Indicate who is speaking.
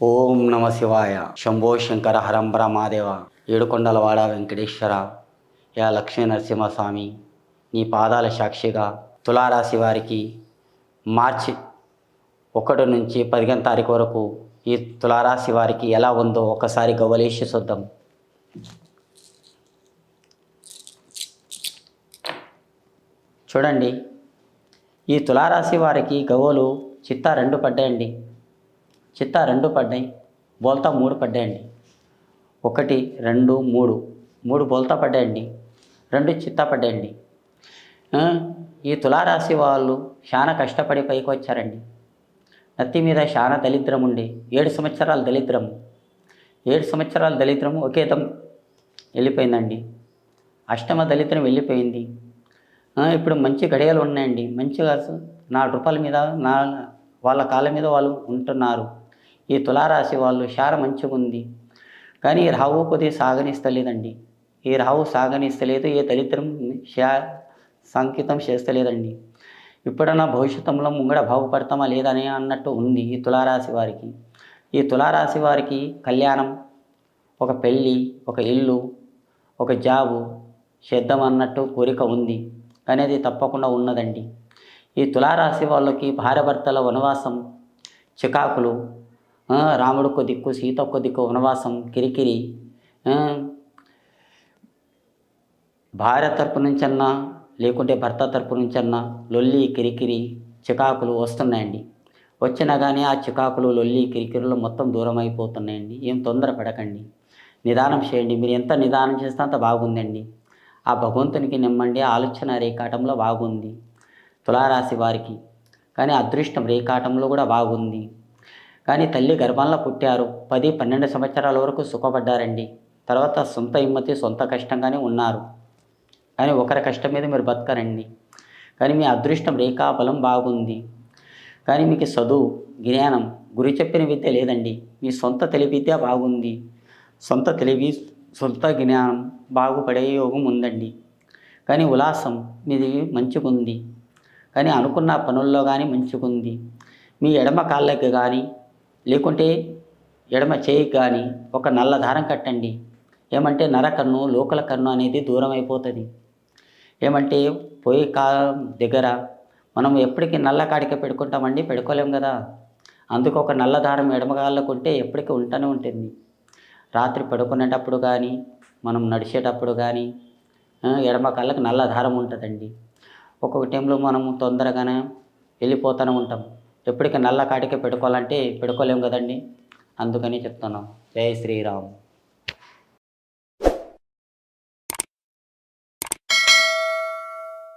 Speaker 1: ఓం నమ శివాయ. శంభో శంకర హరంబర మాదేవ. ఏడుకొండలవాడ వెంకటేశ్వర, యా లక్ష్మీ నరసింహస్వామి, నీ పాదాల సాక్షిగా తులారాశి వారికి మార్చి 1 నుంచి 15 తారీఖు వరకు ఈ తులారాశి వారికి ఎలా ఉందో ఒకసారి గవ్వలేసి చూద్దాం. చూడండి, ఈ తులారాశి వారికి గవ్వలు చిత్తా 2 పడ్డాయండి. చిత్తా 2 పడ్డాయి, బోల్తా 3 పడ్డాయండి. 1, 2, 3 బోల్తా పడ్డాయండి, 2 చిత్తా పడ్డాయండి. ఈ తులారాశి వాళ్ళు చాలా కష్టపడి పైకి వచ్చారండి. నత్తి మీద చాలా దరిద్రం ఉండి 7 సంవత్సరాల దరిద్రం, 7 సంవత్సరాల దరిద్రం ఒకేదం వెళ్ళిపోయిందండి. అష్టమ దరిద్రం వెళ్ళిపోయింది. ఇప్పుడు మంచి గడియలు ఉన్నాయండి. మంచిగా 4 రూపాయల మీద వాళ్ళ కాళ్ళ మీద వాళ్ళు ఉంటున్నారు. ఈ తులారాశి వాళ్ళు చాలా మంచిగా ఉంది. కానీ రాహు కొద్దిగా సాగనిస్తలేదండి. ఈ రాహు సాగనిస్తలేదు, ఏ దరిద్రం సంకేతం చేస్తలేదండి. ఇప్పుడన్నా భవిష్యత్తులో ముంగడ బాగుపడతామా లేదని అన్నట్టు ఉంది ఈ తులారాశి వారికి. ఈ తులారాశి వారికి కళ్యాణం, ఒక పెళ్ళి, ఒక ఇల్లు, ఒక జాబు చేద్దాం అన్నట్టు కోరిక ఉంది, కానీ అది తప్పకుండా ఉన్నదండి. ఈ తులారాశి వాళ్ళకి భార్యాభర్తల వనవాసం, చికాకులు, రాముడికో దిక్కు సీతొక్క దిక్కు వనవాసం, కిరికిరి, భార్య తరపు నుంచన్నా లేకుంటే భర్త తరపు నుంచన్నా లొల్లి, కిరికిరి, చికాకులు వస్తున్నాయండి. వచ్చినా కానీ ఆ చికాకులు, లొల్లి, కిరికిరులు మొత్తం దూరం అయిపోతున్నాయండి. ఏం తొందర పడకండి, నిదానం చేయండి. మీరు ఎంత నిదానం చేస్తే అంత బాగుందండి. ఆ భగవంతునికి నిమ్మండి. ఆలోచన రేఖాటంలో బాగుంది తులారాశి వారికి, కానీ అదృష్టం రేఖాటంలో కూడా బాగుంది. కానీ తల్లి గర్భంలో పుట్టారు, 10-12 సంవత్సరాల వరకు సుఖపడ్డారండి. తర్వాత సొంత హిమ్మతి, సొంత కష్టంగానే ఉన్నారు. కానీ ఒకరి కష్టం మీద మీరు బతకరండి. కానీ మీ అదృష్టం రేఖా బలం బాగుంది. కానీ మీకు చదువు, జ్ఞానం, గురి చెప్పిన విద్య లేదండి. మీ సొంత తెలివి విద్య బాగుంది. సొంత తెలివి, సొంత జ్ఞానం బాగుపడే యోగం ఉందండి. కానీ ఉల్లాసం మీది మంచిగుంది. కానీ అనుకున్న పనుల్లో కానీ మంచిగుంది. మీ ఎడమ కాళ్ళకి కానీ లేకుంటే ఎడమ చేయికి కానీ ఒక నల్ల దారం కట్టండి. ఏమంటే నరకన్ను, లోకల కన్ను అనేది దూరం అయిపోతుంది. ఏమంటే పోయి దగ్గర మనం ఎప్పటికీ నల్ల కాడిక పెట్టుకుంటామండి, పెట్టుకోలేం కదా. అందుకు ఒక నల్ల దారం ఎడమ కాళ్ళకు ఉంటే ఎప్పటికీ ఉంటూనే ఉంటుంది. రాత్రి పడుకునేటప్పుడు కానీ, మనం నడిచేటప్పుడు కానీ ఎడమ కాళ్ళకు నల్ల దారం ఉంటుందండి. ఒక్కొక్క టైంలో మనము తొందరగానే వెళ్ళిపోతూనే ఉంటాం. ఎప్పటికీ నల్ల కాటికే పెట్టుకోవాలంటే పెట్టుకోలేం కదండి. అందుకని చెప్తున్నాం. జై శ్రీరామ్.